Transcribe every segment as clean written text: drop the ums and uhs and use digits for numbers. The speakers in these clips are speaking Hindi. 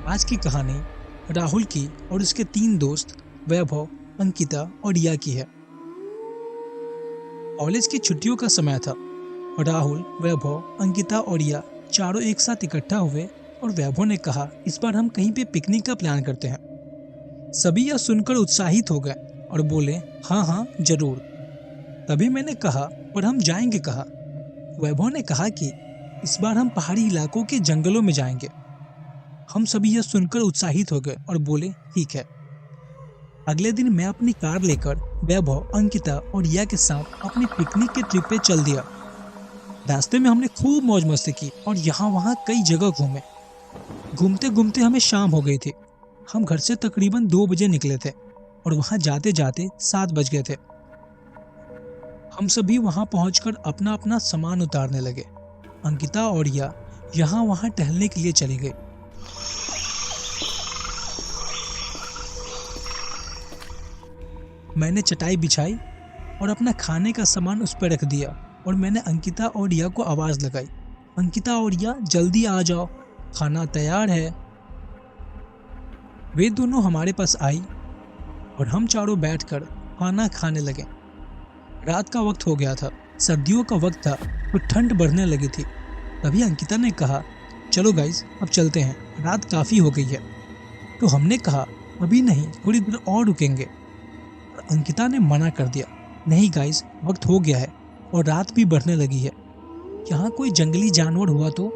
आज की कहानी राहुल की और उसके 3 दोस्त वैभव, अंकिता और रिया की है। कॉलेज की छुट्टियों का समय था। राहुल, वैभव, अंकिता और रिया चारों एक साथ इकट्ठा हुए और वैभव ने कहा, इस बार हम कहीं पे पिकनिक का प्लान करते हैं। सभी यह सुनकर उत्साहित हो गए और बोले, हाँ हाँ जरूर। तभी मैंने कहा, और हम जाएंगे कहाँ? वैभव ने कहा कि इस बार हम पहाड़ी इलाकों के जंगलों में जाएंगे। हम सभी यह सुनकर उत्साहित हो गए और बोले, ठीक है। अगले दिन मैं अपनी कार लेकर वैभव, अंकिता और रिया के साथ अपनी पिकनिक के ट्रिप पे चल दिया। रास्ते में हमने खूब मौज मस्ती की और यहाँ वहाँ कई जगह घूमे। घूमते घूमते हमें शाम हो गई थी। हम घर से तकरीबन 2 बजे निकले थे और वहाँ जाते जाते 7 बज गए थे। हम सभी वहाँ पहुँचकर अपना अपना सामान उतारने लगे। अंकिता और रिया यहाँ वहाँ टहलने के लिए चली गई। मैंने चटाई बिछाई और अपना खाने का सामान उस पर रख दिया और मैंने अंकिता और रिया को आवाज लगाई, अंकिता और रिया जल्दी आ जाओ, खाना तैयार है। वे दोनों हमारे पास आई और हम चारों बैठकर खाना खाने लगे। रात का वक्त हो गया था, सर्दियों का वक्त था तो ठंड बढ़ने लगी थी। तभी अंकिता ने कहा, चलो गाइस अब चलते हैं, रात काफी हो गई है। तो हमने कहा, अभी नहीं, थोड़ी देर और रुकेंगे। अंकिता ने मना कर दिया, नहीं गाइस, वक्त हो गया है और रात भी बढ़ने लगी है, यहाँ कोई जंगली जानवर हुआ तो?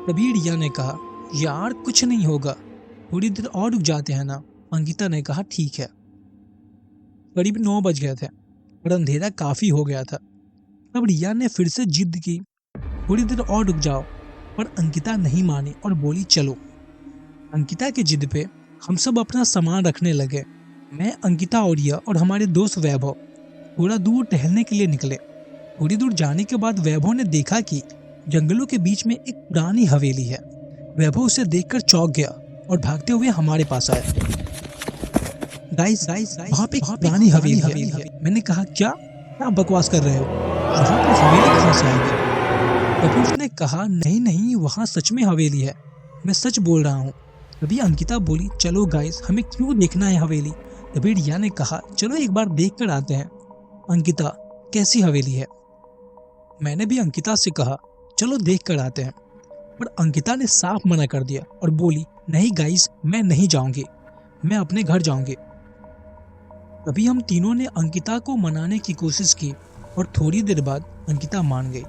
तभी रिया ने कहा, यार कुछ नहीं होगा, थोड़ी देर और रुक जाते हैं ना। अंकिता ने कहा, ठीक है। करीब 9 बज गए थे और अंधेरा काफी हो गया था। तब रिया ने फिर से जिद की, थोड़ी देर और रुक जाओ, पर अंकिता नहीं मानी और बोली, चलो। अंकिता की जिद पे हम सब अपना सामान रखने लगे। मैं, अंकिता और रिया और हमारे दोस्त वैभव थोड़ा दूर टहलने के लिए निकले। थोड़ी दूर जाने के बाद वैभव ने देखा कि जंगलों के बीच में एक पुरानी हवेली है। वैभव उसे देखकर चौंक गया और भागते हुए हमारे पास आया। गाइस, वहाँ पे एक पुरानी हवेली है। मैंने कहा, क्या क्या बकवास कर रहे हो? यहाँ पे हवेली कहाँ से आई है? तभी उसने कहा, नहीं नहीं, वहाँ सच में हवेली है, मैं सच बोल रहा हूँ। तभी अंकिता बोली, चलो गाइस, हमें क्यों देखना है हवेली? तभी रिया ने कहा, चलो एक बार देख कर आते हैं। अंकिता, कैसी हवेली है? मैंने भी अंकिता से कहा, चलो देख कर आते हैं। पर अंकिता ने साफ मना कर दिया और बोली, नहीं गाइस, मैं नहीं जाऊंगी, मैं अपने घर जाऊंगी। तभी हम तीनों ने अंकिता को मनाने की कोशिश की और थोड़ी देर बाद अंकिता मान गई।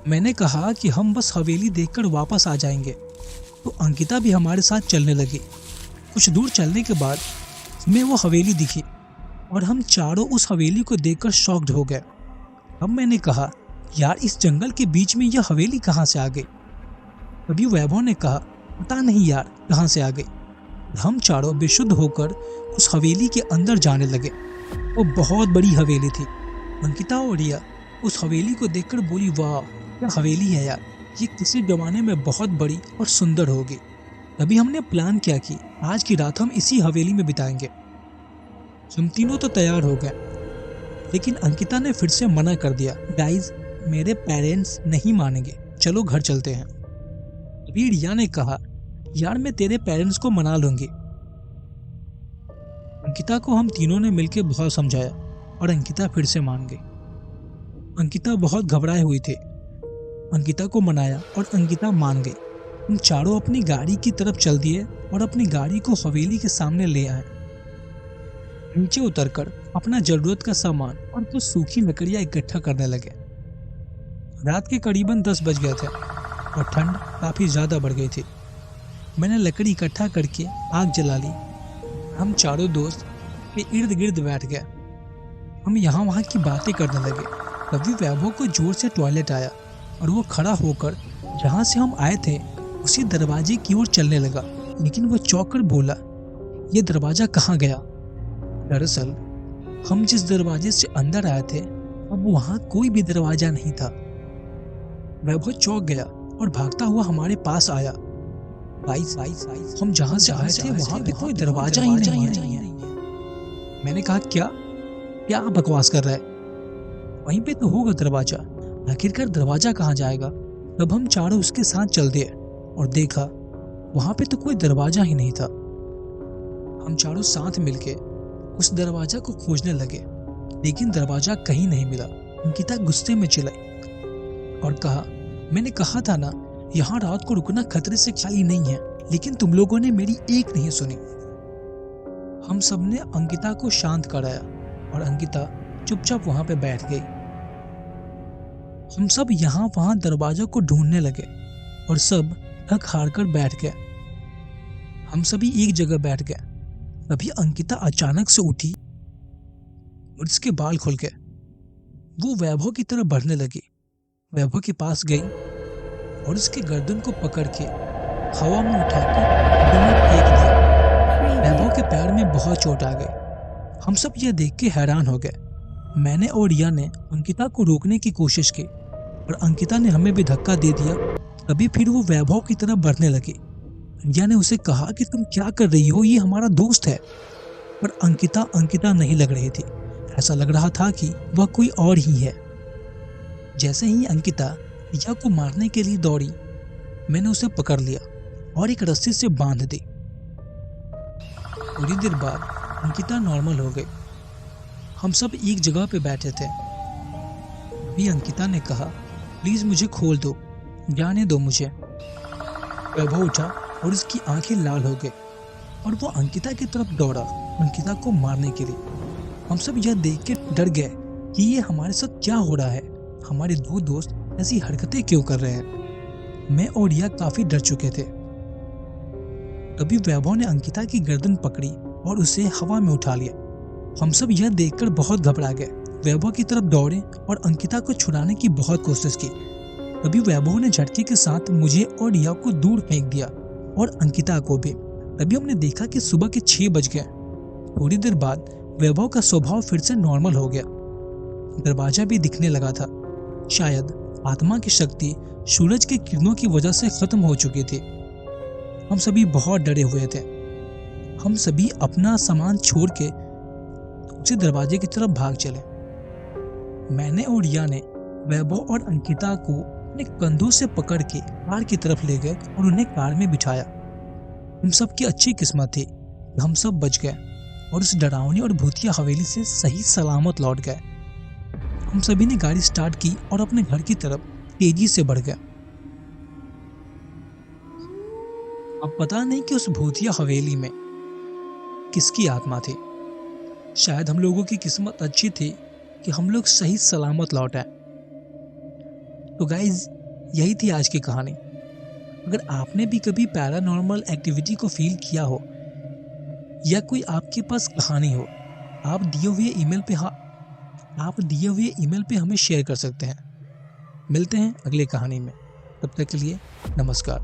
मैंने कहा कि हम बस हवेली देखकर वापस आ जाएंगे, तो अंकिता भी हमारे साथ चलने लगी। कुछ दूर चलने के बाद हमें वो हवेली दिखी और हम चारों उस हवेली को देखकर शॉक्ड हो गए। अब मैंने कहा, यार इस जंगल के बीच में यह हवेली कहाँ से आ गई? तभी वैभव ने कहा, पता नहीं यार कहाँ से आ गई। हम चारों बेशुद्ध होकर उस हवेली के अंदर जाने लगे। वो बहुत बड़ी हवेली थी। अंकिता और रिया उस हवेली को देखकर बोली, वाह क्या हवेली है यार, ये किसी जमाने में बहुत बड़ी और सुंदर होगी। तभी हमने प्लान किया कि आज की रात हम इसी हवेली में बिताएंगे। हम तीनों तो तैयार हो गए, लेकिन अंकिता ने फिर से मना कर दिया, गाइस मेरे पेरेंट्स नहीं मानेंगे, चलो घर चलते हैं। तभी रिया ने कहा, यार मैं तेरे पेरेंट्स को मना लूंगी। अंकिता को हम तीनों ने मिलकर बहुत समझाया और अंकिता फिर से मान गई। अंकिता बहुत घबराई हुई थी। अंकिता को मनाया और अंकिता मान गई। हम चारों अपनी गाड़ी की तरफ चल दिए और अपनी गाड़ी को हवेली के सामने ले आए। नीचे उतरकर अपना जरूरत का सामान और कुछ सूखी लकड़ियां इकट्ठा करने लगे। रात के करीबन 10 बज गए थे और ठंड काफी ज्यादा बढ़ गई थी। मैंने लकड़ी इकट्ठा करके आग जला ली। हम चारों दोस्त के इर्द गिर्द बैठ गए। हम यहाँ वहाँ की बातें करने लगे। तभी वैभव को जोर से टॉयलेट आया और वो खड़ा होकर जहाँ से हम आए थे उसी दरवाजे की ओर चलने लगा, लेकिन वो चौंक कर बोला, ये दरवाजा कहाँ गया? दरअसल हम जिस दरवाजे से अंदर आए थे अब वहाँ कोई भी दरवाजा नहीं था। वैभव चौंक गया और भागता हुआ हमारे पास आया। गाइस, हम जहाँ से आए थे वहाँ पे कोई दरवाजा ही नहीं है। मैंने कहा, क्या बकवास कर रहा है? वहीं पे तो होगा दरवाजा, आखिरकार दरवाजा कहाँ जाएगा? तब हम चारों उसके साथ चल दिए और देखा वहां पे तो कोई दरवाजा ही नहीं था। हम चारों साथ मिलके उस दरवाजा को खोजने लगे, लेकिन दरवाजा कहीं नहीं मिला। अंकिता गुस्से में चिल्लाई और कहा, मैंने कहा था ना, यहाँ रात को रुकना खतरे से खाली नहीं है, लेकिन तुम लोगों ने मेरी एक नहीं सुनी। हम सब ने अंकिता को शांत कराया और अंकिता चुपचाप वहां पे बैठ गई। हम सब यहाँ वहां दरवाजा को ढूंढने लगे और सब थक हार कर बैठ गए। हम सभी एक जगह बैठ गए। तभी अंकिता अचानक से उठी और उसके बाल खुल गए। वो वैभव की तरफ बढ़ने लगी। वैभव के पास गई और उसके गर्दन को पकड़ के हवा में उठाकर दोनों फेंक दिया। वैभव के पैर में बहुत चोट आ गई। हम सब यह देख के हैरान हो गए। मैंने और रिया ने अंकिता को रोकने की कोशिश की और अंकिता ने हमें भी धक्का दे दिया। तभी फिर वो वैभव की तरफ बढ़ने लगी। रिया ने उसे कहा कि तुम क्या कर रही हो, ये हमारा दोस्त है। पर अंकिता नहीं लग रही थी। ऐसा लग रहा था कि वह कोई और ही है। जैसे ही अंकिता रिया को मारने के लिए दौड़ी, मैंने उसे पकड़ लिया और एक रस्सी से बांध दी। थोड़ी देर बाद अंकिता नॉर्मल हो गई। हम सब एक जगह पे बैठे थे। अभी अंकिता ने कहा, प्लीज मुझे खोल दो, जाने दो मुझे। वैभव उठा और उसकी आंखें लाल हो गई और वो अंकिता की तरफ दौड़ा, अंकिता को मारने के लिए। हम सब यह देख के डर गए कि ये हमारे साथ क्या हो रहा है। हमारे दो दोस्त ऐसी हरकतें क्यों कर रहे हैं। मैं और रिया काफी डर चुके थे। तभी वैभव ने अंकिता की गर्दन पकड़ी और उसे हवा में उठा लिया। हम सब यह देखकर बहुत घबरा गए। वैभव की तरफ दौड़े और अंकिता को छुड़ाने की बहुत कोशिश की। तभी वैभव ने झटके के साथ मुझे और रिया को दूर फेंक दिया और अंकिता को भी। तभी हमने देखा कि सुबह के 6 बज गए। थोड़ी देर बाद वैभव का स्वभाव फिर से नॉर्मल हो गया। दरवाजा भी दिखने लगा था। शायद आत्मा की शक्ति सूरज की किरणों की वजह से खत्म हो चुकी थी। हम सभी बहुत डरे हुए थे। हम सभी अपना सामान छोड़ के उसी दरवाजे की तरफ भाग चले। मैंने और रिया ने वैभव और अंकिता को अपने कंधों से पकड़ के कार की तरफ ले गए और उन्हें कार में बिठाया। हम सब की अच्छी किस्मत थी, हम सब बच गए और उस डरावनी और भूतिया हवेली से सही सलामत लौट गए। हम सभी ने गाड़ी स्टार्ट की और अपने घर की तरफ तेजी से बढ़ गए। अब पता नहीं कि उस भूतिया हवेली में किसकी आत्मा थी। शायद हम लोगों की किस्मत अच्छी थी कि हम लोग सही सलामत लौट आए। तो गाइज, यही थी आज की कहानी। अगर आपने भी कभी पैरानॉर्मल एक्टिविटी को फील किया हो या कोई आपके पास कहानी हो, आप दिए हुए ईमेल पे हमें शेयर कर सकते हैं। मिलते हैं अगली कहानी में। तब तक के लिए नमस्कार।